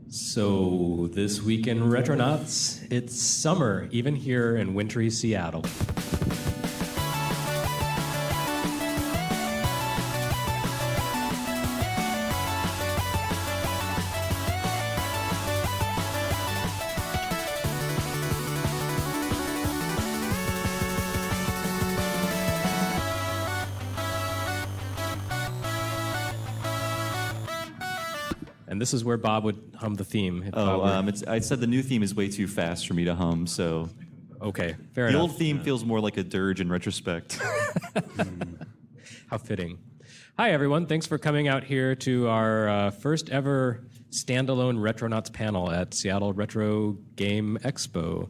So, this week in Retronauts, it's summer, even here in wintry Seattle. And this is where Bob would hum the theme. I said the new theme is way too fast for me to hum, so... Okay, fair the enough. old theme feels more like a dirge in retrospect. How fitting. Hi, everyone. Thanks for coming out here to our first ever standalone Retronauts panel at Seattle Retro Game Expo.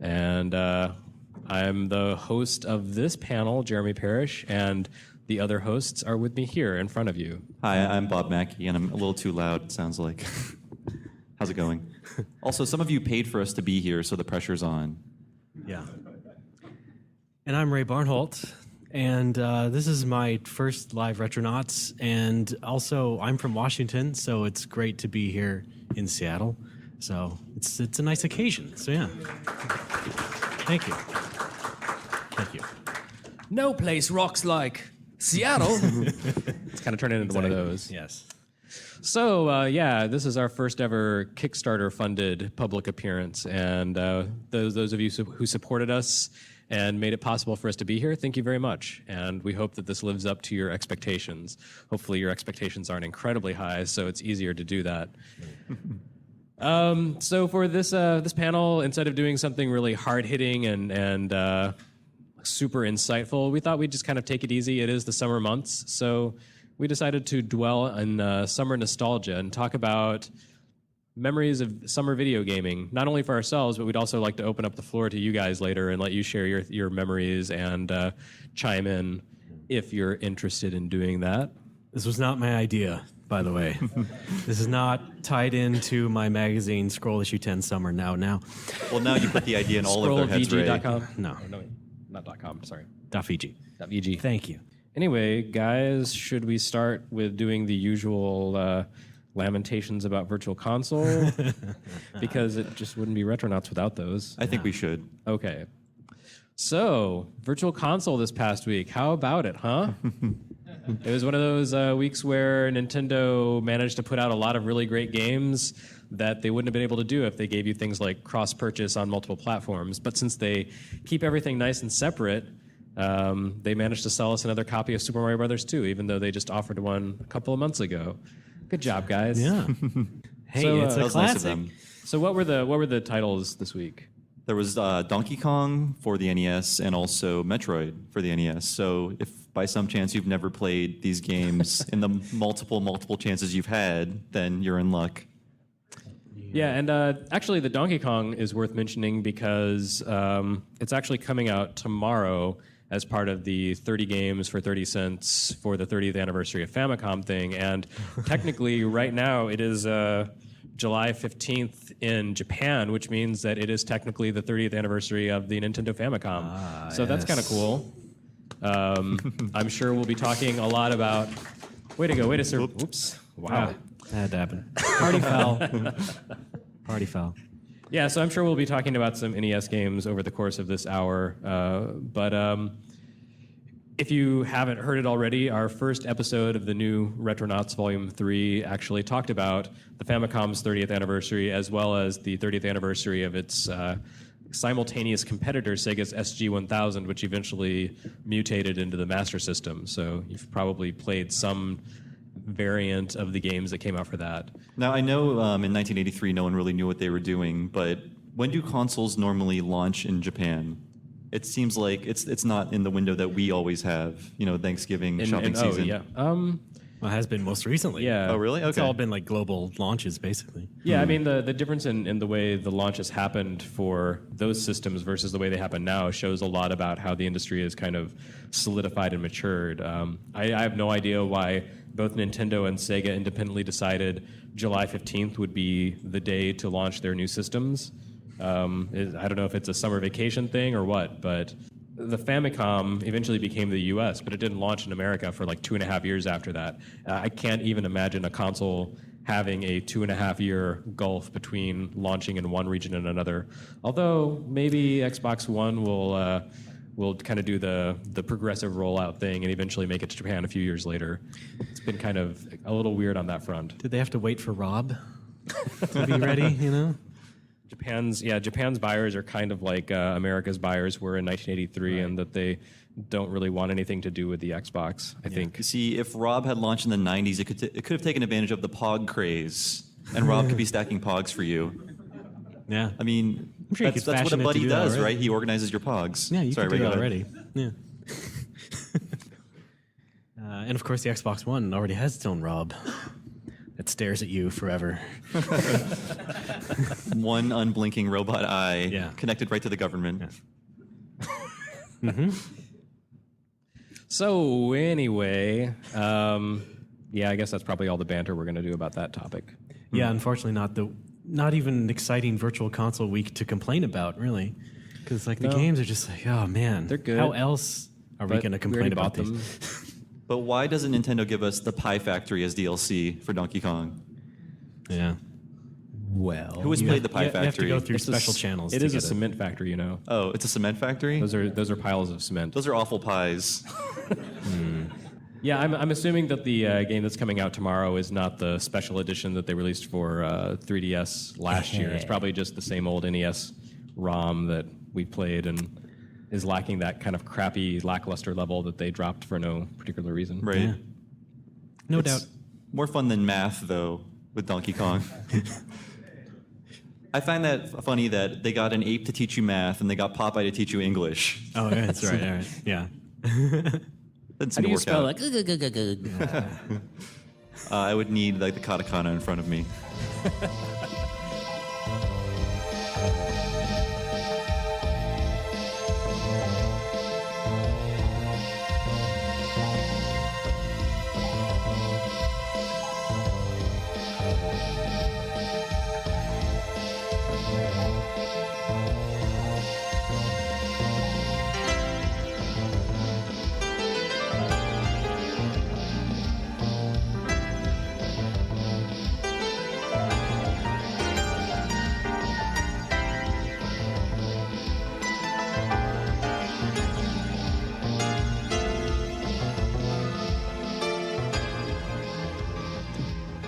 And I'm the host of this panel, Jeremy Parrish, and the other hosts are with me here in front of you. Hi, I'm Bob Mackey, and I'm a little too loud, it sounds like. How's it going? Also, some of you paid for us to be here, so the pressure's on. Yeah. And I'm Ray Barnholt, and this is my first live Retronauts, and also I'm from Washington, so it's great to be here in Seattle. So it's a nice occasion, so yeah. Thank you. Thank you. No place rocks like Seattle. It's kind of turning into one of those. Yes. So, this is our first ever Kickstarter-funded public appearance, and those of you who supported us and made it possible for us to be here, thank you very much. And we hope that this lives up to your expectations. Hopefully your expectations aren't incredibly high, so it's easier to do that. So for this panel, instead of doing something really hard-hitting and super insightful, we thought we'd just kind of take it easy. It is the summer months, so we decided to dwell on summer nostalgia and talk about memories of summer video gaming, not only for ourselves, but we'd also like to open up the floor to you guys later and let you share your memories and chime in if you're interested in doing that. This was not my idea, by the way. This is not tied into my magazine, Scroll Issue 10 Summer Now. Well, now you put the idea in all of their heads, Ray. ScrollVG.com? No. No, not .com, sorry. .vg. .vg. Thank you. Anyway, guys, should we start with doing the usual lamentations about Virtual Console? Because it just wouldn't be Retronauts without those. I think we should. Okay. So, Virtual Console this past week. How about it, huh? It was one of those weeks where Nintendo managed to put out a lot of really great games that they wouldn't have been able to do if they gave you things like cross-purchase on multiple platforms. But since they keep everything nice and separate, they managed to sell us another copy of Super Mario Brothers 2, even though they just offered one a couple of months ago. Good job, guys. Yeah. Hey, So, it's that a was nice of classic. them. So what were the titles this week? There was Donkey Kong for the NES and also Metroid for the NES. So if by some chance you've never played these games in the multiple chances you've had, then you're in luck. Yeah, and actually the Donkey Kong is worth mentioning because it's actually coming out tomorrow as part of the 30 games for 30 cents for the 30th anniversary of Famicom thing. And technically right now it is July 15th in Japan, which means that it is technically the 30th anniversary of the Nintendo Famicom. So that's kind of cool. I'm sure we'll be talking a lot about... Wait a sir. Oops. Wow. That had to happen. Party foul. Party foul. Yeah, so I'm sure we'll be talking about some NES games over the course of this hour. But if you haven't heard it already, our first episode of the new Retronauts Volume 3 actually talked about the Famicom's 30th anniversary as well as the 30th anniversary of its simultaneous competitor, Sega's SG-1000, which eventually mutated into the Master System. So you've probably played some variant of the games that came out for that. Now, I know in 1983 no one really knew what they were doing, but when do consoles normally launch in Japan? It seems like it's not in the window that we always have, Thanksgiving shopping season. Oh, yeah. Well, it has been most recently. Yeah. Oh, really? It's Okay. all been like global launches, basically. Yeah, I mean, the difference in the way the launches happened for those systems versus the way they happen now shows a lot about how the industry is kind of solidified and matured. I have no idea why both Nintendo and Sega independently decided July 15th would be the day to launch their new systems. I don't know if it's a summer vacation thing or what, but the Famicom eventually became the US, but it didn't launch in America for like 2.5 years after that. I can't even imagine a console having a 2.5-year gulf between launching in one region and another. Although maybe Xbox One will kind of do the progressive rollout thing and eventually make it to Japan a few years later. It's been kind of a little weird on that front. Did they have to wait for Rob to be ready, you know? Japan's buyers are kind of like America's buyers were in 1983, and that they don't really want anything to do with the Xbox, I think. You see, if Rob had launched in the 90s, it could have taken advantage of the Pog craze, and Rob could be stacking Pogs for you. Yeah. I mean, I'm sure that's what a buddy does, right? He organizes your Pogs. Yeah, you can do Ray, that already. Yeah. And of course, the Xbox One already has its own Rob that stares at you forever. One unblinking robot eye connected right to the government. Yeah. So anyway, I guess that's probably all the banter we're going to do about that topic. Yeah, unfortunately, not even an exciting virtual console week to complain about, really, because the games are just like, oh man, they're good. How else are we going to complain about these? But why doesn't Nintendo give us the Pie Factory as DLC for Donkey Kong? Yeah. Well, who has played the Pie Factory? You have to go through special channels. It is a cement factory, you know. Oh, it's a cement factory? Those are piles of cement. Those are awful pies. Yeah, I'm assuming that the game that's coming out tomorrow is not the special edition that they released for 3DS last year. It's probably just the same old NES ROM that we played and is lacking that kind of crappy, lackluster level that they dropped for no particular reason. Right. Yeah. No doubt. More fun than math, though, with Donkey Kong. I find that funny that they got an ape to teach you math and they got Popeye to teach you English. Oh, yeah, that's right. All right. Yeah. Doesn't How seem do to you work spell out. it? I would need like the katakana in front of me.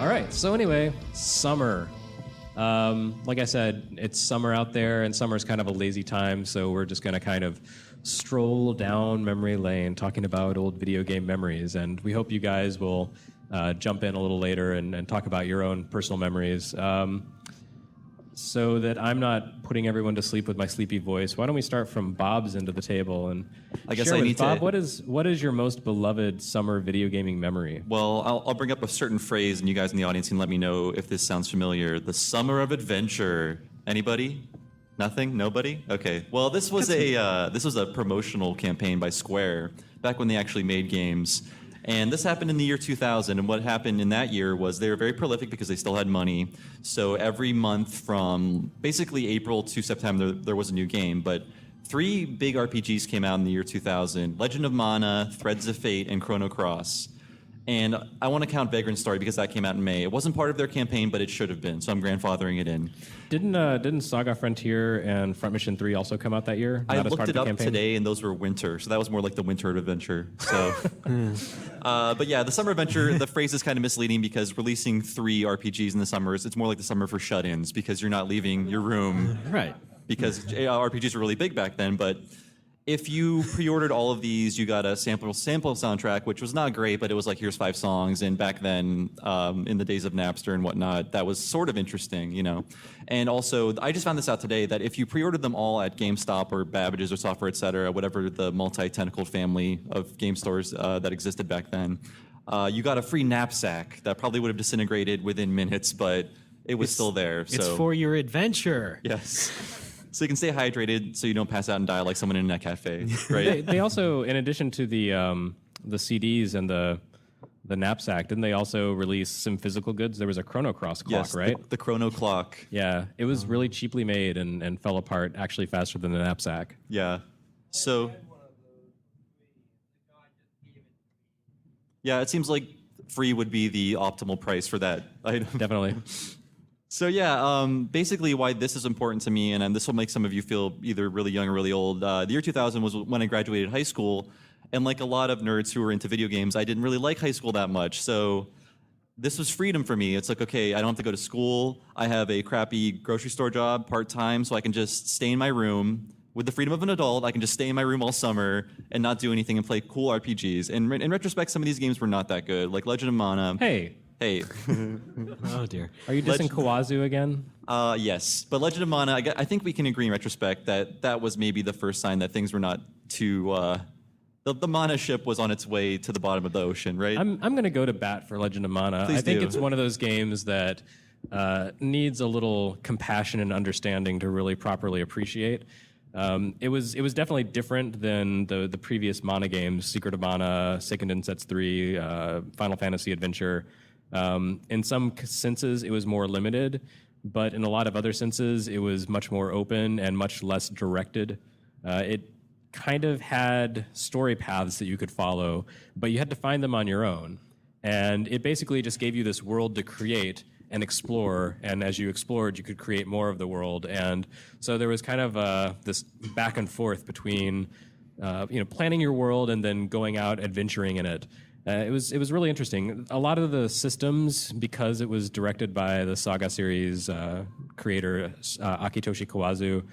All right. So anyway, summer. Like I said, it's summer out there, and summer's kind of a lazy time, so we're just going to kind of stroll down memory lane talking about old video game memories. And we hope you guys will jump in a little later and talk about your own personal memories. So that I'm not putting everyone to sleep with my sleepy voice, why don't we start from Bob's end of the table and I guess share I with need Bob, to. what is your most beloved summer video gaming memory? Well, I'll bring up a certain phrase, and you guys in the audience can let me know if this sounds familiar. The summer of adventure. Anybody? Nothing? Nobody? Okay. Well, this was a promotional campaign by Square back when they actually made games. And this happened in the year 2000, and what happened in that year was they were very prolific because they still had money. So every month from basically April to September, there was a new game. But 3 big RPGs came out in the year 2000, Legend of Mana, Threads of Fate, and Chrono Cross. And I want to count Vagrant Story because that came out in May. It wasn't part of their campaign, but it should have been, so I'm grandfathering it in. Didn't Saga Frontier and Front Mission 3 also come out that year? I Not as looked part it of up the campaign? today, and those were winter, so that was more like the winter of adventure. So, but yeah, the summer adventure. The phrase is kind of misleading because releasing 3 RPGs in the summers, it's more like the summer for shut-ins because you're not leaving your room, Right. because RPGs were really big back then. But if you pre-ordered all of these, you got a sample soundtrack, which was not great, but it was like, here's 5 songs. And back then, in the days of Napster and whatnot, that was sort of interesting, you know. And also, I just found this out today, that if you pre-ordered them all at GameStop or Babbage's or Software, et cetera, whatever the multi-tentacled family of game stores that existed back then, you got a free knapsack that probably would have disintegrated within minutes, but it was still there. It's So for your adventure. yes. So you can stay hydrated so you don't pass out and die like someone in a cafe, right? They also, in addition to the CDs and the knapsack, didn't they also release some physical goods? There was a Chrono Cross clock, Yes, right? the Chrono Clock. Yeah, it was really cheaply made and fell apart actually faster than the knapsack. Yeah. So, yeah, it seems like free would be the optimal price for that item. Definitely. So yeah, basically why this is important to me, and this will make some of you feel either really young or really old. The year 2000 was when I graduated high school, and like a lot of nerds who were into video games, I didn't really like high school that much. So this was freedom for me. It's like, okay, I don't have to go to school. I have a crappy grocery store job part-time, so I can just stay in my room. With the freedom of an adult, I can just stay in my room all summer and not do anything and play cool RPGs. And in retrospect, some of these games were not that good, like Legend of Mana. Hey. Oh, dear. Are you dissing Kawazu again? Yes. But Legend of Mana, I think we can agree in retrospect that that was maybe the first sign that things were not too... The Mana ship was on its way to the bottom of the ocean, right? I'm going to go to bat for Legend of Mana. Please I think do. it's one of those games that needs a little compassion and understanding to really properly appreciate. It was definitely different than the previous Mana games, Secret of Mana, Seiken Densetsu 3, Final Fantasy Adventure. In some senses, it was more limited, but in a lot of other senses, it was much more open and much less directed. It kind of had story paths that you could follow, but you had to find them on your own. And it basically just gave you this world to create and explore, and as you explored, you could create more of the world. And so there was kind of this back and forth between planning your world and then going out adventuring in it. It was really interesting. A lot of the systems, because it was directed by the Saga series creator Akitoshi Kawazu,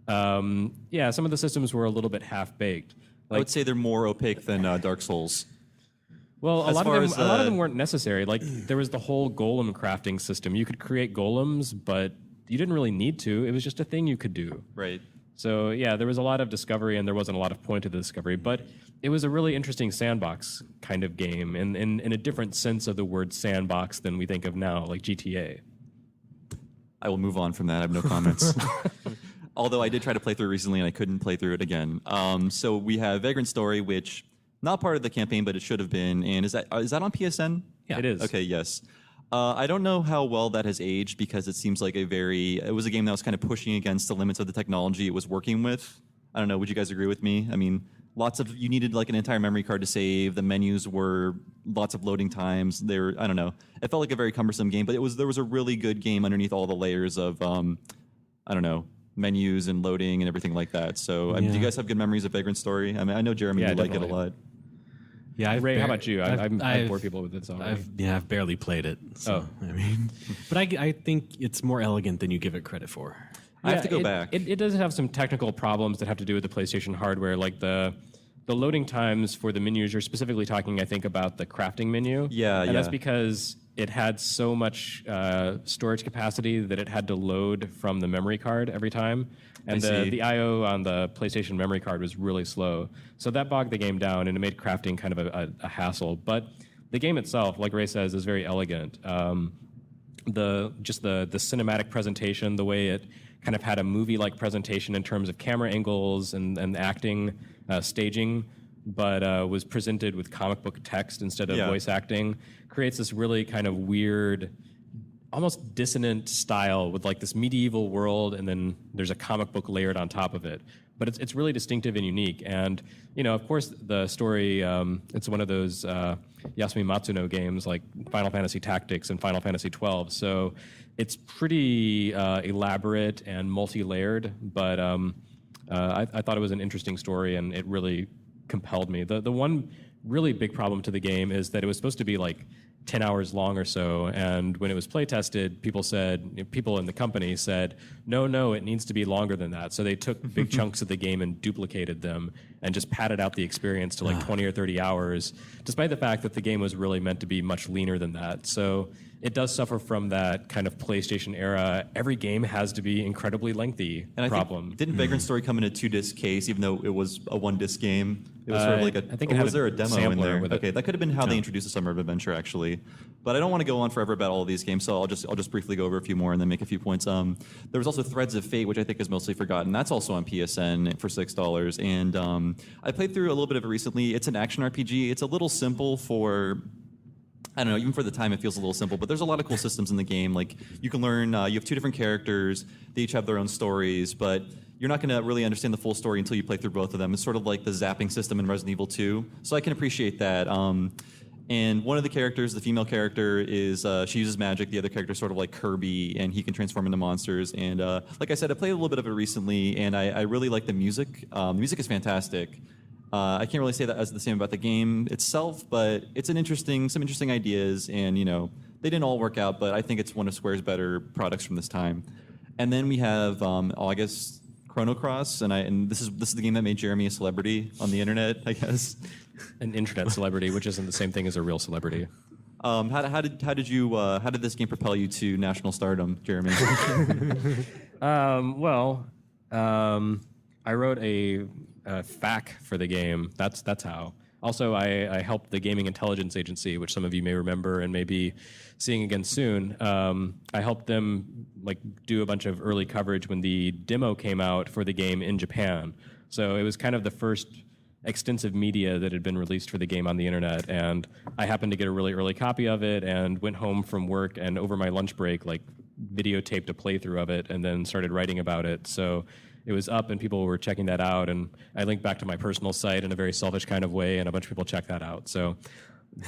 some of the systems were a little bit half-baked. I would say they're more opaque than Dark Souls. Well, a As lot far of as, them weren't necessary. Like there was the whole golem crafting system. You could create golems, but you didn't really need to. It was just a thing you could do. Right. So yeah, there was a lot of discovery, and there wasn't a lot of point to the discovery. But it was a really interesting sandbox kind of game, in a different sense of the word sandbox than we think of now, like GTA. I will move on from that. I have no comments. Although I did try to play through it recently, and I couldn't play through it again. So we have Vagrant Story, which not part of the campaign, but it should have been. And is that on PSN? Yeah, it is. Okay, yes. I don't know how well that has aged because it seems like it was a game that was kind of pushing against the limits of the technology it was working with. I don't know. Would you guys agree with me? I mean, you needed like an entire memory card to save. The menus were lots of loading times. I don't know. It felt like a very cumbersome game, but there was a really good game underneath all the layers of, I don't know, menus and loading and everything like that. So, do you guys have good memories of Vagrant Story? I mean, I know Jeremy, you like it a lot. Yeah, Ray, how about you? I've bored people with it. So I've barely played it. So, I mean, but I think it's more elegant than you give it credit for. I have to go back. It does have some technical problems that have to do with the PlayStation hardware, like the loading times for the menus. You're specifically talking, I think, about the crafting menu. And that's because it had so much storage capacity that it had to load from the memory card every time. And the I/O on the PlayStation memory card was really slow. So that bogged the game down, and it made crafting kind of a hassle. But the game itself, like Ray says, is very elegant. The cinematic presentation, the way it kind of had a movie-like presentation in terms of camera angles and acting, staging, but was presented with comic book text instead of voice acting, creates this really kind of weird, almost dissonant style with like this medieval world, and then there's a comic book layered on top of it. But it's really distinctive and unique. And, of course, the story, it's one of those Yasumi Matsuno games like Final Fantasy Tactics and Final Fantasy 12. So it's pretty elaborate and multi-layered, but I thought it was an interesting story, and it really compelled me. The one really big problem to the game is that it was supposed to be like 10 hours long or so, and when it was play tested, people in the company said, no, it needs to be longer than that. So they took big chunks of the game and duplicated them and just padded out the experience to like 20 or 30 hours, despite the fact that the game was really meant to be much leaner than that. So it does suffer from that kind of PlayStation era. Every game has to be incredibly lengthy problem. Didn't Vagrant Story come in a 2-disc case, even though it was a 1-disc game? It was sort of like I think it had was there a demo in there? Okay, that could have been how they introduced the Summer of Adventure, actually. But I don't want to go on forever about all of these games, so I'll just briefly go over a few more and then make a few points. There was also Threads of Fate, which I think is mostly forgotten. That's also on PSN for $6. And I played through a little bit of it recently. It's an action RPG. It's a little simple for... I don't know, even for the time it feels a little simple, but there's a lot of cool systems in the game. Like, you can learn, you have 2 different characters, they each have their own stories, but you're not going to really understand the full story until you play through both of them. It's sort of like the zapping system in Resident Evil 2, so I can appreciate that. And one of the characters, the female character, is she uses magic. The other character is sort of like Kirby, and he can transform into monsters. And like I said, I played a little bit of it recently, and I really like the music. The music is fantastic. I can't really say that as the same about the game itself, but it's some interesting ideas, and they didn't all work out, but I think it's one of Square's better products from this time. And then we have August Chrono Cross, and this is the game that made Jeremy a celebrity on the internet, I guess. An internet celebrity, which isn't the same thing as a real celebrity. How did this game propel you to national stardom, Jeremy? I wrote a FAQ for the game. That's how. Also, I helped the Gaming Intelligence Agency, which some of you may remember and may be seeing again soon. I helped them do a bunch of early coverage when the demo came out for the game in Japan. So it was kind of the first extensive media that had been released for the game on the internet, and I happened to get a really early copy of it and went home from work and over my lunch break videotaped a playthrough of it and then started writing about it. So it was up and people were checking that out, and I linked back to my personal site in a very selfish kind of way, and a bunch of people checked that out. So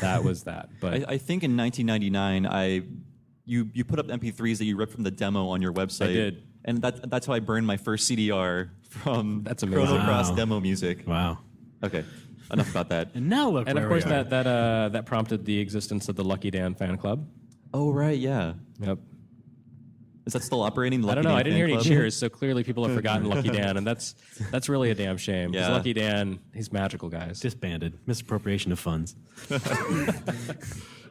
that was that. But I think in 1999 you put up MP3s that you ripped from the demo on your website. I did. And that's how I burned my first CDR from That's amazing. Chrono Cross Wow. demo music. Wow. Okay, enough about that. And now look and where of course we are. that prompted the existence of the Lucky Dan fan club. Oh, right, yeah. Yep. Is that still operating? The I don't Lucky know. Dan I didn't fan hear any club? cheers, so clearly people have forgotten Lucky Dan, and that's really a damn shame. Because Yeah. Lucky Dan, he's magical, guys. Disbanded. Misappropriation of funds.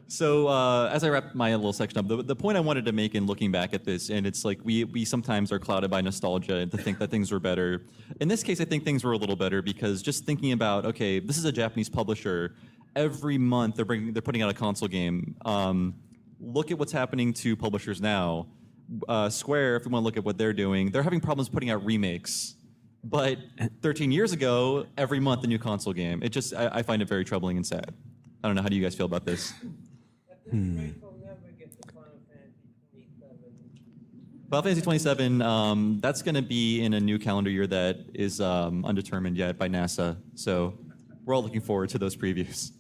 So as I wrap my little section up, the point I wanted to make in looking back at this, and it's like we sometimes are clouded by nostalgia and to think that things were better. In this case, I think things were a little better because just thinking about, okay, this is a Japanese publisher. Every month they're putting out a console game. Look at what's happening to publishers now. Square, if we want to look at what they're doing, they're having problems putting out remakes. But 13 years ago, every month a new console game. I find it very troubling and sad. I don't know. How do you guys feel about this? Final Fantasy 27, that's going to be in a new calendar year that is undetermined yet by NASA. So we're all looking forward to those previews.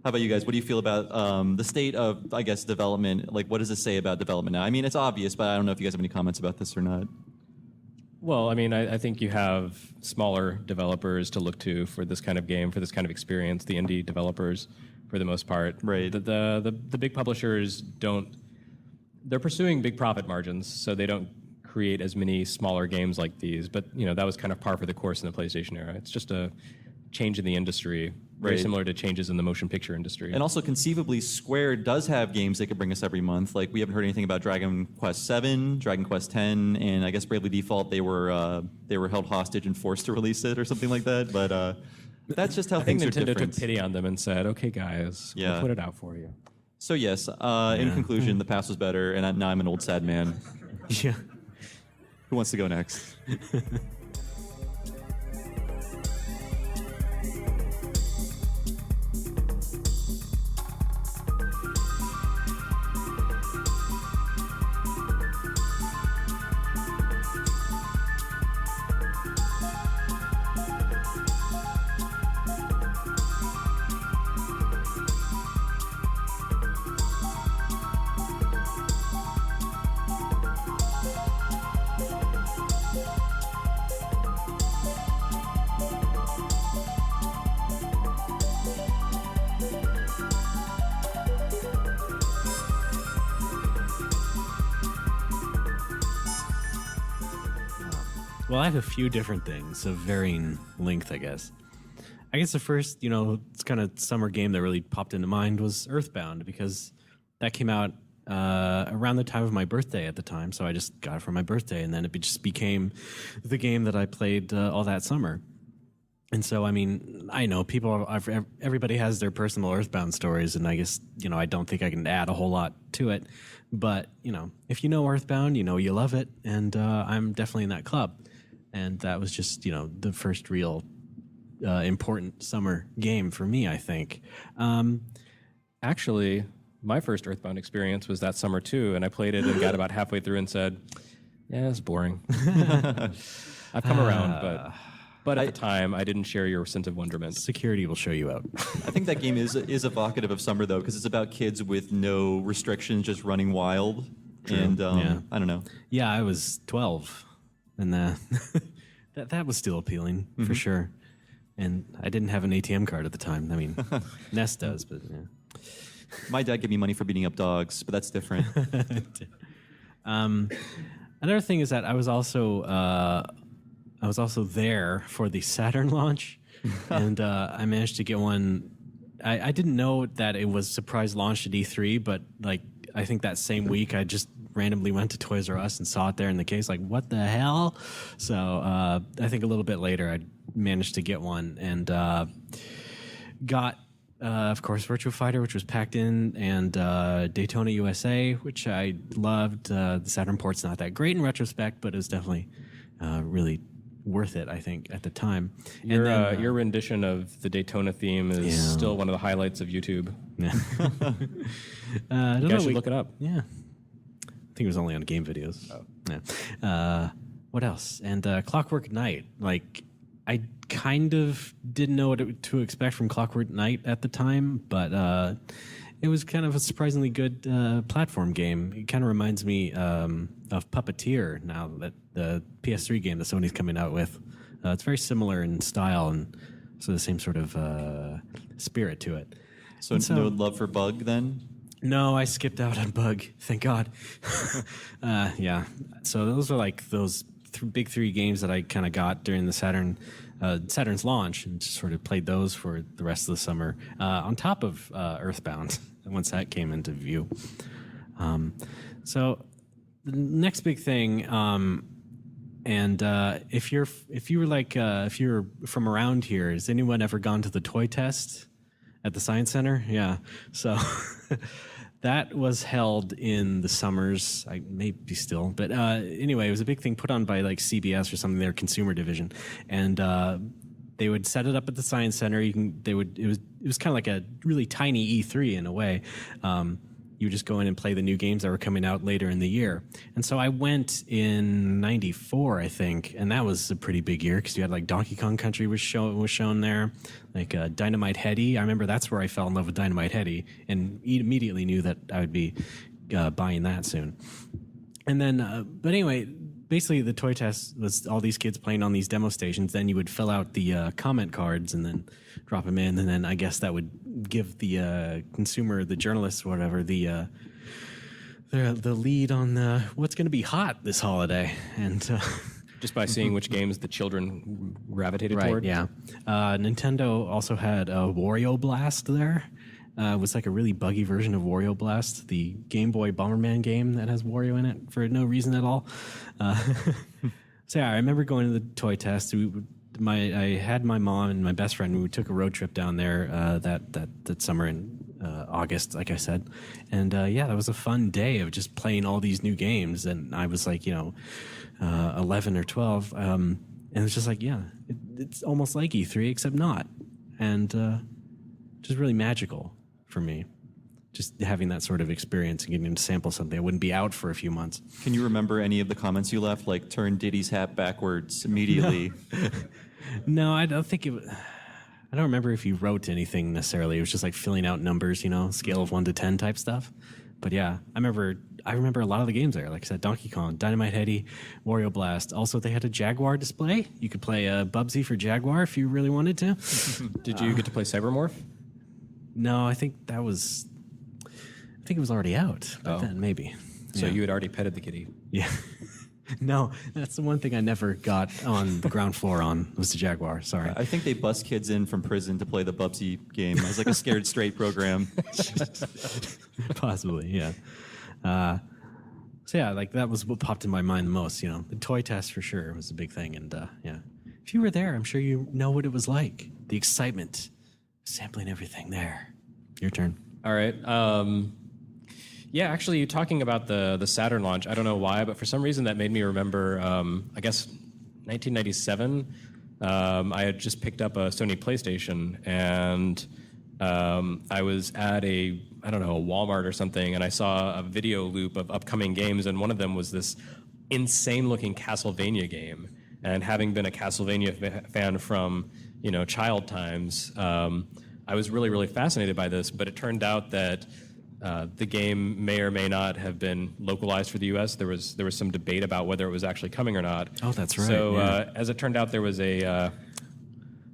How about you guys? What do you feel about the state of, I guess, development? What does this say about development now? I mean, it's obvious, but I don't know if you guys have any comments about this or not. Well, I mean, I think you have smaller developers to look to for this kind of game, for this kind of experience, the indie developers, for the most part. Right. The big publishers don't. They're pursuing big profit margins, so they don't create as many smaller games like these. But that was kind of par for the course in the PlayStation era. It's just a change in the industry, very Right. similar to changes in the motion picture industry. And also, conceivably, Square does have games they could bring us every month. We haven't heard anything about Dragon Quest VII, Dragon Quest X, and I guess Bravely Default. They were held hostage and forced to release it or something like that. But that's just how I think things are Nintendo different. took pity on them and said, "Okay, guys, Yeah. we'll put it out for you." So yes, in conclusion, the past was better, and now I'm an old sad man. Yeah. Who wants to go next? Well, I have a few different things of varying length, I guess. I guess the first, it's kind of summer game that really popped into mind was Earthbound, because that came out around the time of my birthday at the time. So I just got it for my birthday, and then it just became the game that I played all that summer. And so, I mean, I know everybody has their personal Earthbound stories, and I guess, I don't think I can add a whole lot to it. But, if you know Earthbound, you love it, and I'm definitely in that club. And that was just, the first real important summer game for me, I think. Actually, my first Earthbound experience was that summer too, and I played it and got about halfway through and said, "Yeah, it's boring." I've come around, but But at the time, I didn't share your sense of wonderment. Security will show you out. I think that game is evocative of summer, though, because it's about kids with no restrictions just running wild. True. And I don't know. Yeah, I was 12, and that was still appealing for sure. And I didn't have an ATM card at the time. I mean, Ness does, but yeah. My dad gave me money for beating up dogs, but that's different. Another thing is that I was also there for the Saturn launch, and I managed to get one. I didn't know that it was surprise launched at E3, but like I think that same week I just randomly went to Toys R Us and saw it there in the case. Like, what the hell? So I think a little bit later I managed to get one and got. Of course, Virtua Fighter, which was packed in, and Daytona USA, which I loved. The Saturn port's not that great in retrospect, but it was definitely really worth it, I think, at the time. Your rendition of the Daytona theme is still one of the highlights of YouTube. Yeah. You guys should look it up. Yeah. I think it was only on game videos. Oh. Yeah. What else? And Clockwork Knight, like... I kind of didn't know what to expect from Clockwork Knight at the time, but it was kind of a surprisingly good platform game. It kind of reminds me of Puppeteer now, that the PS3 game that Sony's coming out with. It's very similar in style and so the same sort of spirit to it. So no love for Bug then? No, I skipped out on Bug. Thank God. Yeah. So those are like those big three games that I kind of got during the Saturn's launch, and just sort of played those for the rest of the summer, on top of Earthbound once that came into view. So the next big thing, and if you're from around here, has anyone ever gone to the toy test at the Science Center? Yeah, so. That was held in the summers, maybe still, but anyway, it was a big thing put on by like CBS or something, their consumer division, and they would set it up at the Science Center. It was kind of like a really tiny E3 in a way. You would just go in and play the new games that were coming out later in the year. And so I went in '94, I think, and that was a pretty big year because you had like Donkey Kong Country was shown there, like Dynamite Headdy. I remember that's where I fell in love with Dynamite Headdy and immediately knew that I would be buying that soon. And then, but anyway, basically the toy test was all these kids playing on these demo stations. Then you would fill out the comment cards and then drop them in, and then I guess that would give the consumer, the journalists, whatever, the lead on what's going to be hot this holiday, and just by seeing which games the children gravitated toward. Yeah. Nintendo also had Wario Blast there. It was like a really buggy version of Wario Blast, the Game Boy Bomberman game that has Wario in it for no reason at all. So yeah, I remember going to the toy test. I had my mom and my best friend. We took a road trip down there that summer in August, like I said, and that was a fun day of just playing all these new games. And I was like, 11 or 12, and it was just like, it's almost like E3 except not, and just really magical for me. Just having that sort of experience and getting to sample something that wouldn't be out for a few months. Can you remember any of the comments you left, like turn Diddy's hat backwards immediately? No, I don't think it. I don't remember if you wrote anything necessarily. It was just like filling out numbers, scale of 1 to 10 type stuff. But yeah, I remember a lot of the games there. Like I said, Donkey Kong, Dynamite Headdy, Wario Blast. Also, they had a Jaguar display. You could play Bubsy for Jaguar if you really wanted to. Did you get to play Cybermorph? No, I think it was already out back then, maybe. So you had already petted the kitty. Yeah. No, that's the one thing I never got on the ground floor on was the Jaguar. Sorry. I think they bust kids in from prison to play the Bubsy game as like a scared straight program. Possibly, yeah. So yeah, like that was what popped in my mind the most. The toy test for sure was a big thing, and if you were there, I'm sure you know what it was like. The excitement, sampling everything there. Your turn. All right. Yeah, actually, talking about the Saturn launch, I don't know why, but for some reason that made me remember, I guess, 1997. I had just picked up a Sony PlayStation, and I was at a Walmart or something, and I saw a video loop of upcoming games, and one of them was this insane-looking Castlevania game And having been a Castlevania fan from, child times, I was really, really fascinated by this. But it turned out that the game may or may not have been localized for the U.S. There was some debate about whether it was actually coming or not. Oh, that's right. So yeah. as it turned out, there was a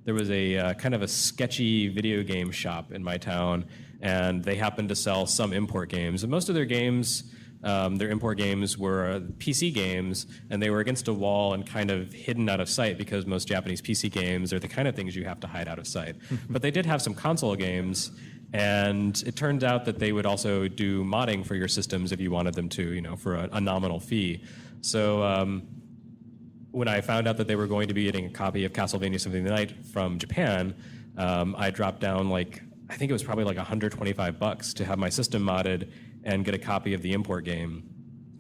kind of a sketchy video game shop in my town, and they happened to sell some import games. And most of their games, their import games, were PC games, and they were against a wall and kind of hidden out of sight because most Japanese PC games are the kind of things you have to hide out of sight. But they did have some console games, and it turned out that they would also do modding for your systems if you wanted them to, for a nominal fee. So when I found out that they were going to be getting a copy of Castlevania Symphony of the Night from Japan, I dropped down I think it was probably like $125 to have my system modded and get a copy of the import game.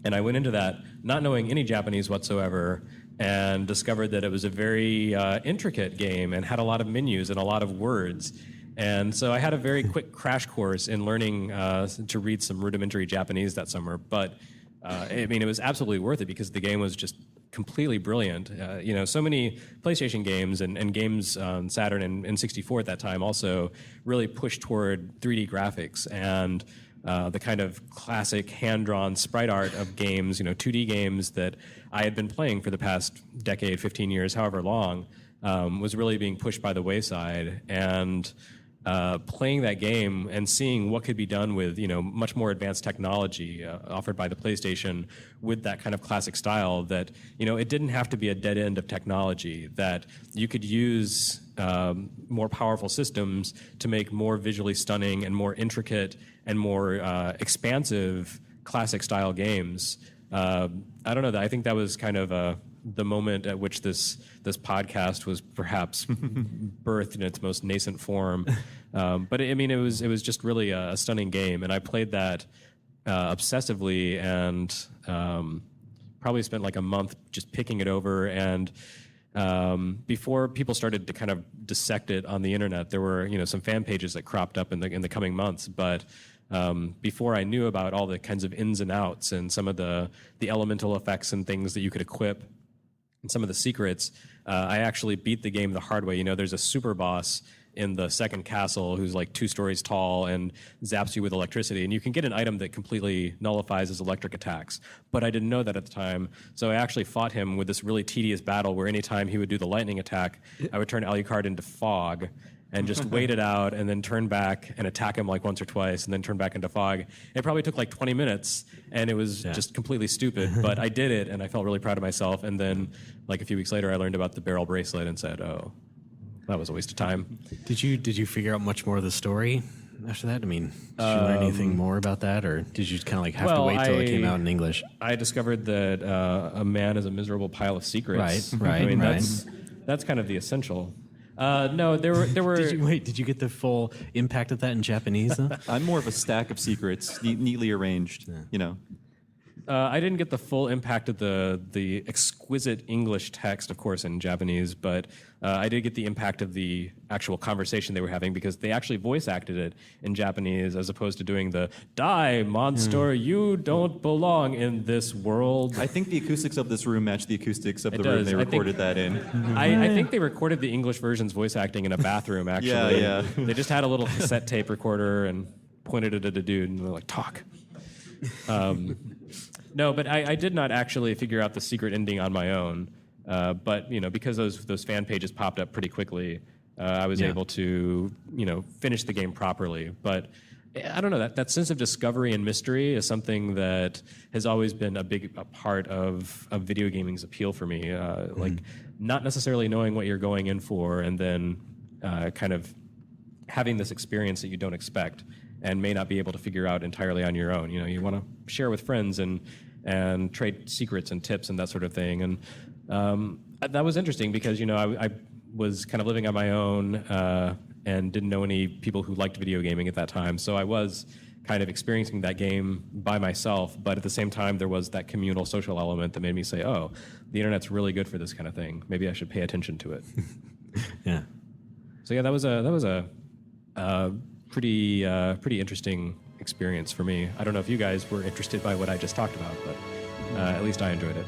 And I went into that not knowing any Japanese whatsoever, and discovered that it was a very intricate game and had a lot of menus and a lot of words. And so I had a very quick crash course in learning to read some rudimentary Japanese that summer. But it was absolutely worth it because the game was just completely brilliant. So many PlayStation games and games on Saturn and 64 at that time also really pushed toward 3D graphics and the kind of classic hand-drawn sprite art of games, 2D games that I had been playing for the past decade, 15 years, however long, was really being pushed by the wayside. And playing that game and seeing what could be done with much more advanced technology offered by the PlayStation with that kind of classic style, that it didn't have to be a dead end of technology, that you could use more powerful systems to make more visually stunning and more intricate and more expansive classic style games. I don't know, I think that was kind of the moment at which this podcast was perhaps birthed in its most nascent form. But it was just really a stunning game, and I played that obsessively, and probably spent like a month just picking it over. And before people started to kind of dissect it on the internet, there were some fan pages that cropped up in the coming months. But before I knew about all the kinds of ins and outs and some of the elemental effects and things that you could equip, and some of the secrets, I actually beat the game the hard way. There's a super boss in the second castle who's like 2 stories tall and zaps you with electricity, and you can get an item that completely nullifies his electric attacks. But I didn't know that at the time, so I actually fought him with this really tedious battle where anytime he would do the lightning attack, I would turn Alucard into fog and just wait it out and then turn back and attack him like once or twice and then turn back into fog. It probably took like 20 minutes, and it was just completely stupid, but I did it and I felt really proud of myself. And then like a few weeks later, I learned about the barrel bracelet and said, oh, that was a waste of time. Did you figure out much more of the story after that? Did you learn anything more about that, or did you kind of like have to wait till it came out in English? I discovered that a man is a miserable pile of secrets. Right. That's kind of the essential. No, there were. Did you get the full impact of that in Japanese though? I'm more of a stack of secrets, neatly arranged. I didn't get the full impact of the exquisite English text, of course, in Japanese, but I did get the impact of the actual conversation they were having, because they actually voice acted it in Japanese as opposed to doing the "Die, monster, you don't belong in this world." I think the acoustics of this room match the acoustics of the room they recorded that in. I think they recorded the English version's voice acting in a bathroom, actually. Yeah. They just had a little cassette tape recorder and pointed it at a dude, and they're like, "Talk." No, but I did not actually figure out the secret ending on my own. But because those fan pages popped up pretty quickly, I was able to finish the game properly. But I don't know, that sense of discovery and mystery is something that has always been a big part of video gaming's appeal for me. Like not necessarily knowing what you're going in for, and then kind of having this experience that you don't expect and may not be able to figure out entirely on your own. You want to share with friends and trade secrets and tips and that sort of thing. And that was interesting because I was kind of living on my own and didn't know any people who liked video gaming at that time. So I was kind of experiencing that game by myself, but at the same time there was that communal social element that made me say, oh, the internet's really good for this kind of thing. Maybe I should pay attention to it. Yeah. So yeah, that was a pretty interesting experience for me. I don't know if you guys were interested by what I just talked about, but at least I enjoyed it.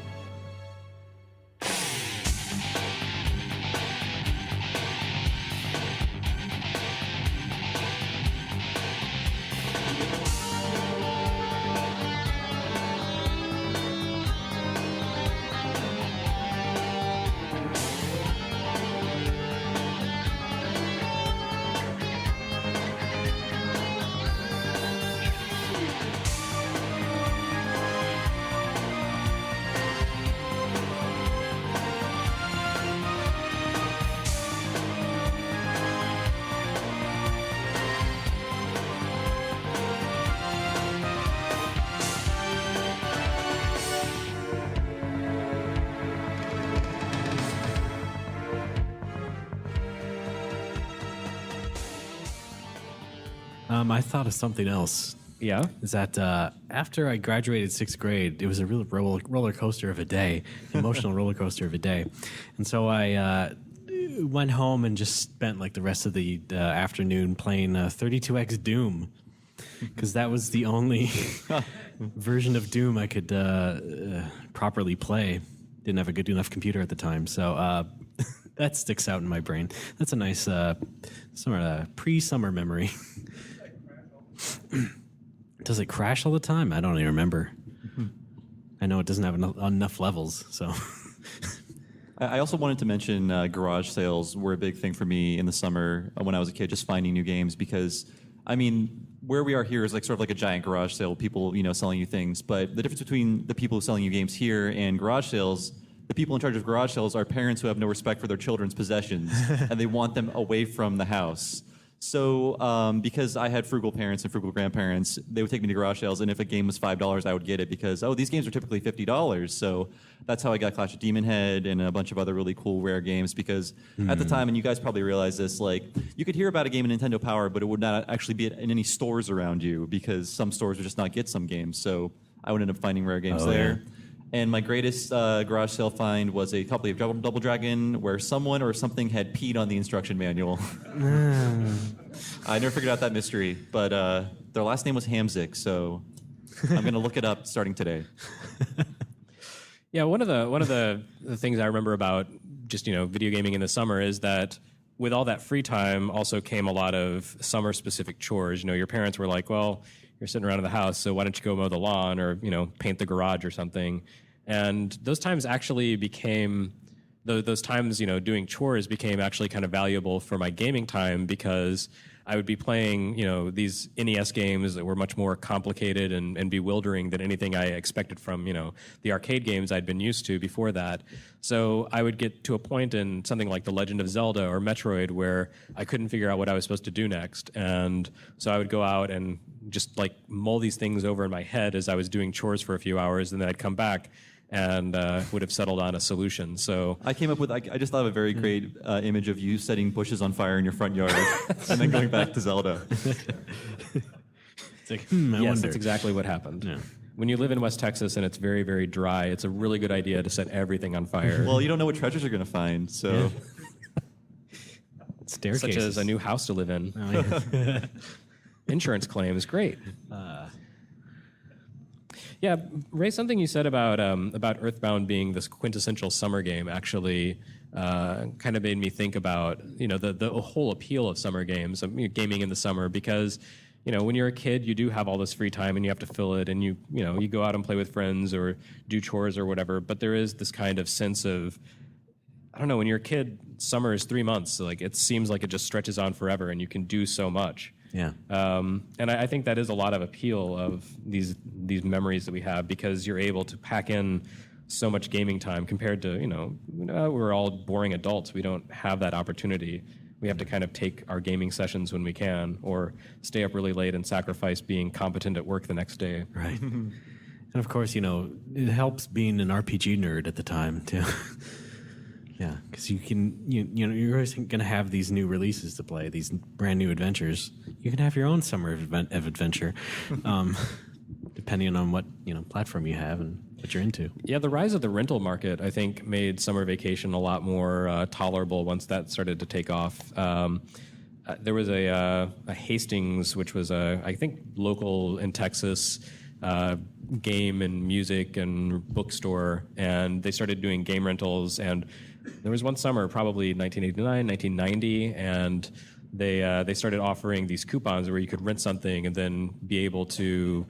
I thought of something else. Yeah. Is that after I graduated 6th grade, it was a real roller coaster of a day, emotional roller coaster of a day. And so I went home and just spent like the rest of the afternoon playing 32X Doom, because that was the only version of Doom I could properly play. Didn't have a good enough computer at the time, so that sticks out in my brain. That's a nice pre-summer memory. Does it crash all the time? I don't even remember. I know it doesn't have enough levels, so... I also wanted to mention garage sales were a big thing for me in the summer when I was a kid, just finding new games, because, I mean, where we are here is like sort of like a giant garage sale, people, selling you things. But the difference between the people selling you games here and garage sales, the people in charge of garage sales are parents who have no respect for their children's possessions, and they want them away from the house. So because I had frugal parents and frugal grandparents, they would take me to garage sales, and if a game was $5, I would get it because, these games are typically $50. So that's how I got Clash of Demon Head and a bunch of other really cool rare games, because at the time, and you guys probably realize this, like, you could hear about a game in Nintendo Power, but it would not actually be in any stores around you because some stores would just not get some games. So I would end up finding rare games there. Yeah. And my greatest garage sale find was a copy of Double Dragon where someone or something had peed on the instruction manual. I never figured out that mystery, but their last name was Hamzik, so I'm going to look it up starting today. Yeah, one of the things I remember about just video gaming in the summer is that with all that free time also came a lot of summer specific chores. Your parents were like, well, you're sitting around in the house, so why don't you go mow the lawn or, paint the garage or something? And those times actually became, those times, doing chores became actually kind of valuable for my gaming time, because I would be playing, these NES games that were much more complicated and bewildering than anything I expected from, the arcade games I'd been used to before that. So I would get to a point in something like The Legend of Zelda or Metroid where I couldn't figure out what I was supposed to do next. And so I would go out and just like mull these things over in my head as I was doing chores for a few hours, and then I'd come back and would have settled on a solution. So I came up with, I just thought of a very great image of you setting bushes on fire in your front yard and then going back to Zelda. It's like, yes, that's exactly what happened. Yeah. When you live in West Texas and it's very, very dry, it's a really good idea to set everything on fire. Well, you don't know what treasures you're going to find, so... Staircases. Such as a new house to live in. Oh, yeah. Insurance claims, great. Yeah, Ray, something you said about Earthbound being this quintessential summer game actually kind of made me think about the whole appeal of summer games, gaming in the summer, because when you're a kid, you do have all this free time and you have to fill it, and you go out and play with friends or do chores or whatever. But there is this kind of sense of, I don't know, when you're a kid, summer is 3 months. So like it seems like it just stretches on forever, and you can do so much. Yeah. And I think that is a lot of appeal of these memories that we have, because you're able to pack in so much gaming time compared to, we're all boring adults. We don't have that opportunity. We have to kind of take our gaming sessions when we can, or stay up really late and sacrifice being competent at work the next day. Right. And of course, it helps being an RPG nerd at the time too. Yeah, because you can, you're always going to have these new releases to play, these brand new adventures. You can have your own summer of adventure, depending on what platform you have and what you're into. Yeah, the rise of the rental market, I think, made summer vacation a lot more tolerable once that started to take off. There was a Hastings, which was I think local in Texas, game and music and bookstore, and they started doing game rentals. And there was one summer, probably 1989, 1990, and they started offering these coupons where you could rent something and then be able to,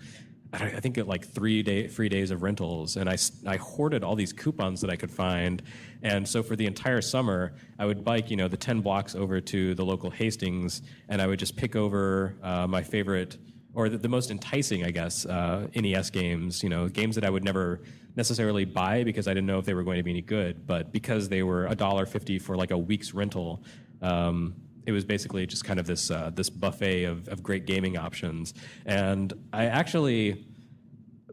I think, get like 3 free days of rentals. And I hoarded all these coupons that I could find. And so for the entire summer, I would bike, the 10 blocks over to the local Hastings, and I would just pick over my favorite, or the most enticing, I guess, NES games, games that I would never necessarily buy because I didn't know if they were going to be any good, but because they were $1.50 for like a week's rental, it was basically just kind of this buffet of great gaming options. And I actually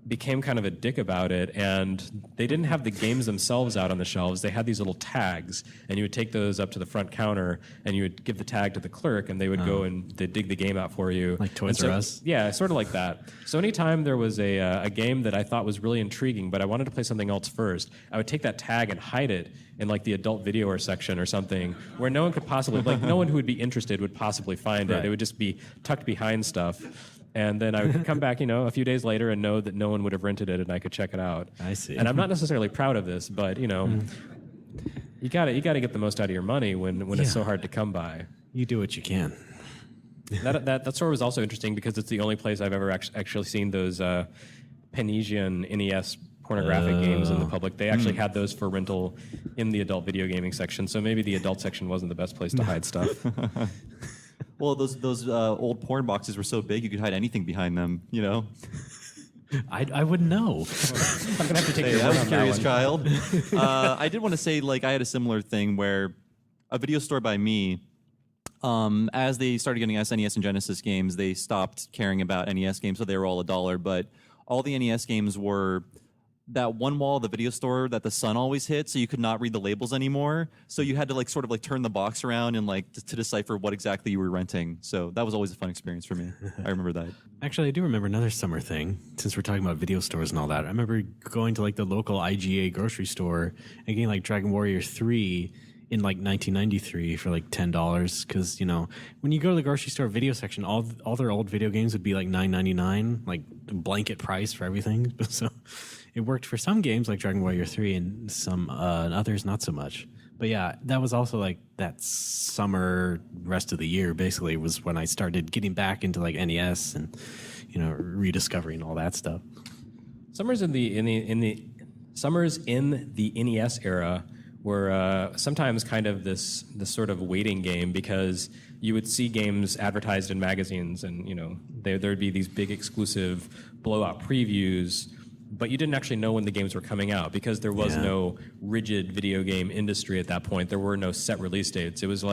became kind of a dick about it, and they didn't have the games themselves out on the shelves. They had these little tags, and you would take those up to the front counter, and you would give the tag to the clerk, and they would go and they'd dig the game out for you. Like Toys R Us? Yeah, sort of like that. So anytime there was a game that I thought was really intriguing, but I wanted to play something else first, I would take that tag and hide it in like the adult video section or something, where no one could possibly, like no one who would be interested would possibly find it. It would just be tucked behind stuff. And then I would come back, a few days later and know that no one would have rented it and I could check it out. I see. And I'm not necessarily proud of this, but you gotta get the most out of your money when it's so hard to come by. You do what you can. That store was also interesting because it's the only place I've ever actually seen those Penesian NES pornographic games in the public. They actually had those for rental in the adult video gaming section. So maybe the adult section wasn't the best place to hide stuff. Well, those old porn boxes were so big you could hide anything behind them. I wouldn't know. I'm gonna have to take your Hey, I word was a on that curious one. child. I did want to say, I had a similar thing where a video store by me, as they started getting SNES and Genesis games, they stopped caring about NES games, so they were all $1. But all the NES games were that one wall of the video store that the sun always hit, so you could not read the labels anymore. So you had to sort of turn the box around and to decipher what exactly you were renting. So that was always a fun experience for me. I remember that. Actually, I do remember another summer thing, since we're talking about video stores and all that. I remember going to the local IGA grocery store and getting Dragon Warrior 3 in 1993 for $10, because when you go to the grocery store video section, all their old video games would be $9.99, blanket price for everything. So it worked for some games like Dragon Warrior 3 and some and others not so much. But yeah, that was also that summer rest of the year basically was when I started getting back into NES and rediscovering all that stuff. Summers in the NES era were sometimes kind of this sort of waiting game, because you would see games advertised in magazines, and there'd be these big exclusive blowout previews, but you didn't actually know when the games were coming out because there was no rigid video game industry at that point. There were no set release dates. It was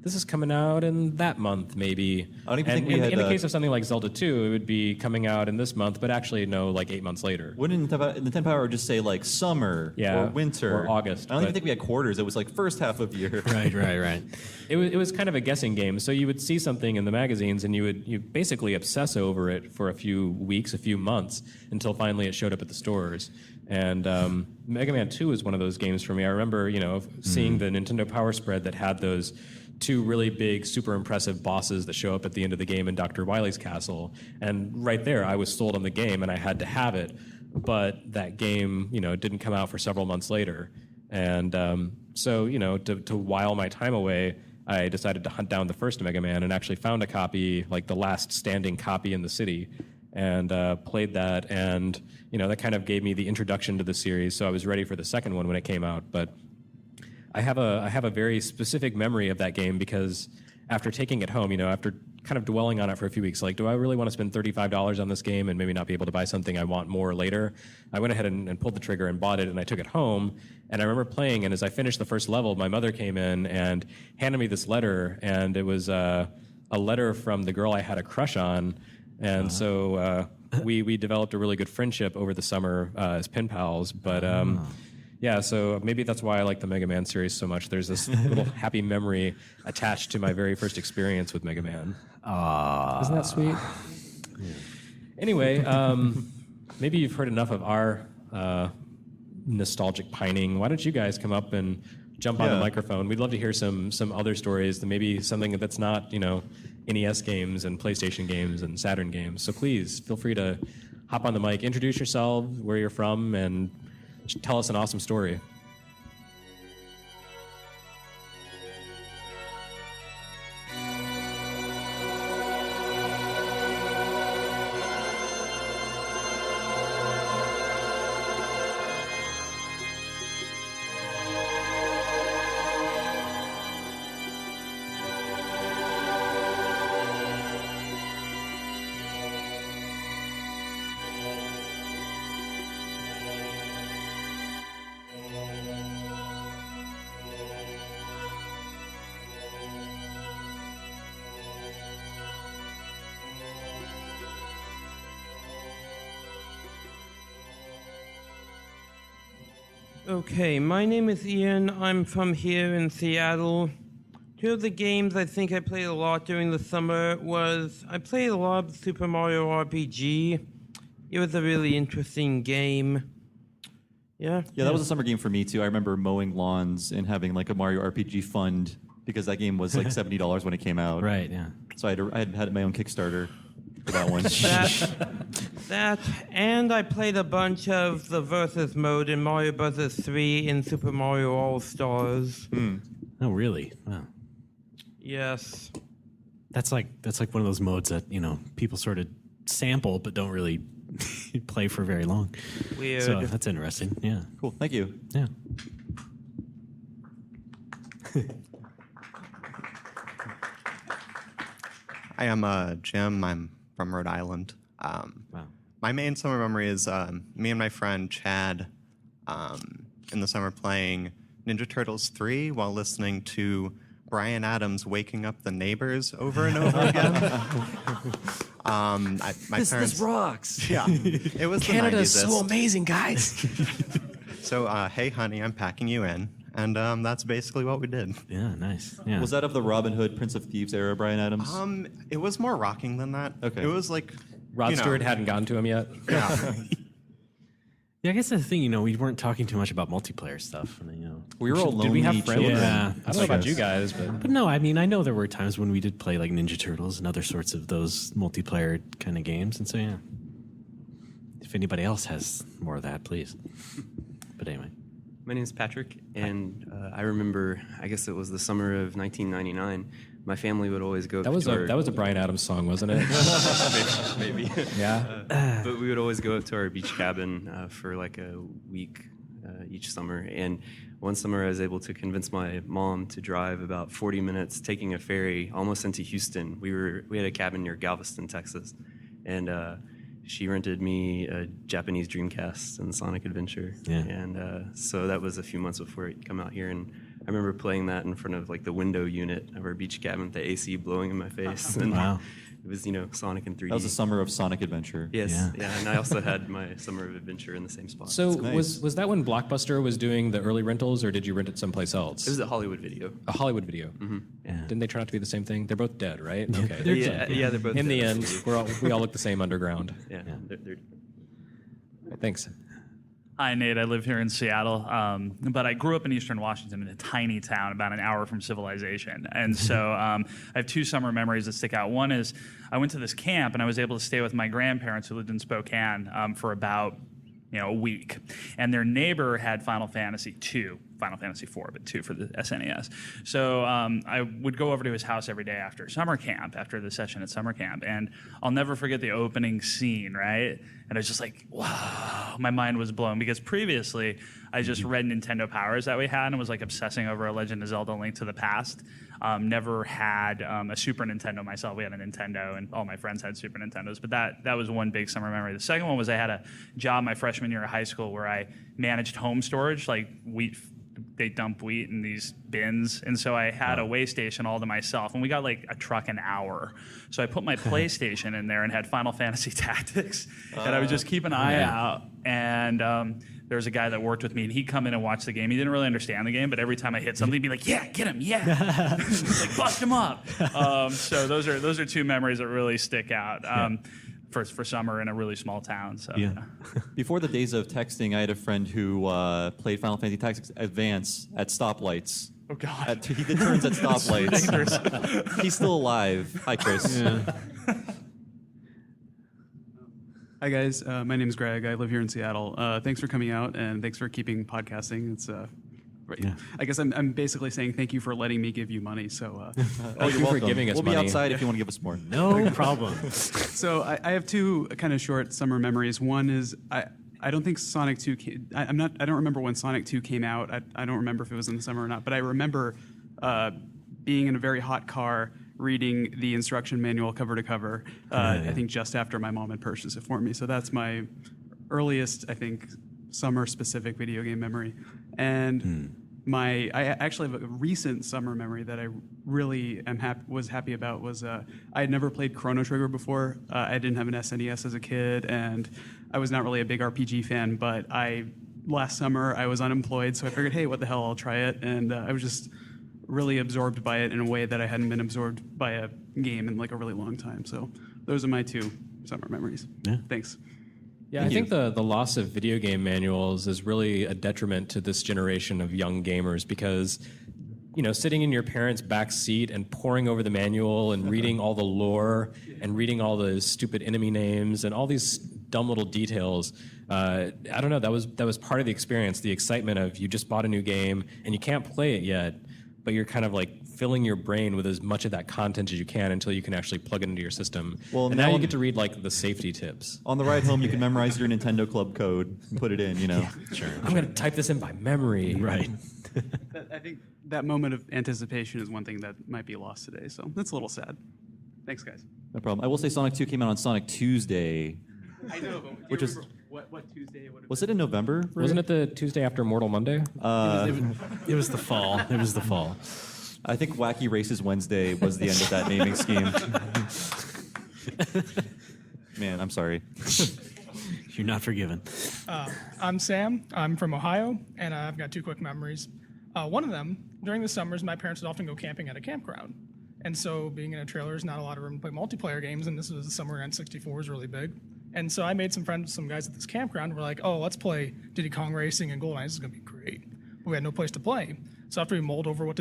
this is coming out in that month, maybe. I don't even think we had... In the case of something like Zelda 2, it would be coming out in this month, but actually, 8 months later. Wouldn't Nintendo Power just say, summer or winter? Or August. I don't even think we had quarters. It was, first half of year. Right. It was kind of a guessing game. So you would see something in the magazines, and you basically obsess over it for a few weeks, a few months, until finally it showed up at the stores. And Mega Man 2 was one of those games for me. I remember, seeing the Nintendo Power spread that had those two really big, super impressive bosses that show up at the end of the game in Dr. Wily's castle. And right there, I was sold on the game, and I had to have it. But that game, didn't come out for several months later. And so, to while my time away, I decided to hunt down the first Mega Man and actually found a copy, the last standing copy in the city, and played that. And, that kind of gave me the introduction to the series. So I was ready for the second one when it came out. But I have a very specific memory of that game, because after taking it home, after kind of dwelling on it for a few weeks, do I really want to spend $35 on this game and maybe not be able to buy something I want more later? I went ahead and pulled the trigger and bought it, and I took it home. And I remember playing, and as I finished the first level, my mother came in and handed me this letter, and it was a letter from the girl I had a crush on. And so we developed a really good friendship over the summer as pen pals. But yeah, so maybe that's why I like the Mega Man series so much. There's this little happy memory attached to my very first experience with Mega Man. Isn't that sweet? Yeah. Anyway, maybe you've heard enough of our nostalgic pining. Why don't you guys come up and jump on the microphone? We'd love to hear some other stories, maybe something that's not, NES games and PlayStation games and Saturn games. So please feel free to hop on the mic, introduce yourself, where you're from, and tell us an awesome story. Okay, my name is Ian. I'm from here in Seattle. Two of the games I think I played a lot during the summer was I played a lot of Super Mario RPG. It was a really interesting game. Yeah. Yeah, that was a summer game for me too. I remember mowing lawns and having like a Mario RPG fund because that game was like $70 when it came out. Right, yeah. So I had my own Kickstarter for that one. And I played a bunch of the Versus mode in Mario Bros. 3 in Super Mario All-Stars. Oh, really? Wow. Yes. That's like one of those modes that, people sort of sample but don't really play for very long. Weird. So that's interesting. Yeah. Cool. Thank you. Yeah. Hi, I'm Jim. I'm from Rhode Island. Wow. My main summer memory is me and my friend Chad in the summer playing Ninja Turtles 3 while listening to Bryan Adams waking up the neighbors over and over again. My parents, this rocks. Yeah, it was Canada's the 90s. so amazing, guys. So, hey, honey, I'm packing you in. And that's basically what we did. Yeah, nice. Yeah. Was that of the Robin Hood, Prince of Thieves era, Bryan Adams? It was more rocking than that. Okay. It was like Rod Stewart hadn't gotten to him yet. Yeah. Yeah, I guess that's the thing, we weren't talking too much about multiplayer stuff. We were all lonely Did we have friends? children. Yeah. I don't know about you guys, but But no, I mean, I know there were times when we did play like Ninja Turtles and other sorts of those multiplayer kind of games. And so, yeah. If anybody else has more of that, please. But anyway. My name is Patrick, and I remember, I guess it was the summer of 1999. My family would always go. that was to a Bryan Adams song, wasn't it? maybe. Yeah. But we would always go up to our beach cabin for like a week each summer. And one summer, I was able to convince my mom to drive about 40 minutes, taking a ferry almost into Houston. We had a cabin near Galveston, Texas, and she rented me a Japanese Dreamcast and Sonic Adventure. Yeah. And so that was a few months before it come out here. And I remember playing that in front of like the window unit of our beach cabin with the AC blowing in my face. And Wow. it was, Sonic in 3D. That was the summer of Sonic Adventure. Yes, Yeah. yeah. And I also had my summer of adventure in the same spot. So nice. was that when Blockbuster was doing the early rentals, or did you rent it someplace else? It was a Hollywood Video. A Hollywood Video. Mm-hmm. Yeah. Didn't they turn out to be the same thing? They're both dead, right? Okay. Yeah, they're both. In the dead. end, we all look the same underground. Yeah. They're Thanks. Hi, Nate. I live here in Seattle, but I grew up in Eastern Washington in a tiny town about an hour from civilization. And so I have two summer memories that stick out. One is I went to this camp, and I was able to stay with my grandparents who lived in Spokane for about a week. And their neighbor had Final Fantasy 2. Final Fantasy 4, but 2 for the SNES. So I would go over to his house every day after summer camp, after the session at summer camp, and I'll never forget the opening scene, right? And I was just like, wow, my mind was blown, because previously I just read Nintendo Powers that we had and was like obsessing over a Legend of Zelda: Link to the Past. Never had a Super Nintendo myself. We had a Nintendo, and all my friends had Super Nintendos, but that was one big summer memory. The second one was I had a job my freshman year of high school where I managed home storage, like wheat. They dump wheat in these bins, and so I had a weigh station all to myself, and we got like a truck an hour. So I put my PlayStation in there and had Final Fantasy Tactics, and I would just keep an eye out. And there was a guy that worked with me, and he'd come in and watch the game. He didn't really understand the game, but every time I hit something, he'd be like, "Yeah, get him, yeah!" Like bust him up. So those are two memories that really stick out. For summer in a really small town. So Yeah. Before the days of texting, I had a friend who played Final Fantasy Tactics Advance at stoplights. Oh God. He did turns at stoplights. He's still alive. Hi, Chris. Hi guys, my name is Greg. I live here in Seattle. Thanks for coming out, and thanks for keeping podcasting. It's Yeah. I guess I'm basically saying thank you for letting me give you money. So, Thank you for giving us We'll money. be outside if you want to give us more. No problem. so I have two kind of short summer memories. One is I don't think Sonic 2. I don't remember when Sonic 2 came out. I don't remember if it was in the summer or not. But I remember being in a very hot car, reading the instruction manual cover to cover. I think just after my mom had purchased it for me. So that's my earliest, I think, summer-specific video game memory. And I actually have a recent summer memory that I really was happy about. Was I had never played Chrono Trigger before. I didn't have an SNES as a kid, and I was not really a big RPG fan. But I last summer I was unemployed, so I figured, hey, what the hell, I'll try it. And I was just really absorbed by it in a way that I hadn't been absorbed by a game in like a really long time. So those are my 2 summer memories. Yeah. Thanks. Yeah, I think the loss of video game manuals is really a detriment to this generation of young gamers because, you know, sitting in your parents' back seat and poring over the manual and reading all the lore and reading all the stupid enemy names and all these dumb little details. I don't know. That was part of the experience, the excitement of you just bought a new game and you can't play it yet, but you're kind of like filling your brain with as much of that content as you can until you can actually plug it into your system. Well, and now you get to read like the safety tips. On the ride home, you can memorize your Nintendo Club code and put it in, you know. Sure. I'm going to type this in by memory. Right. I think that moment of anticipation is one thing that might be lost today. So that's a little sad. Thanks, guys. No problem. I will say Sonic 2 came out on Sonic Tuesday. I know, but Which is- what Tuesday it would have Was it in November? Wasn't it the Tuesday after Mortal Monday? It was the fall. It was the fall. I think Wacky Races Wednesday was the end of that naming scheme. Man, I'm sorry. You're not forgiven. I'm Sam. I'm from Ohio, and I've got 2 quick memories. One of them, during the summers, my parents would often go camping at a campground. And so being in a trailer is not a lot of room to play multiplayer games, and this was the summer N64 was really big. And so I made some friends with some guys at this campground. We're like, oh, let's play Diddy Kong Racing and GoldenEye. This is going to be great. But we had no place to play. So after we mulled over what to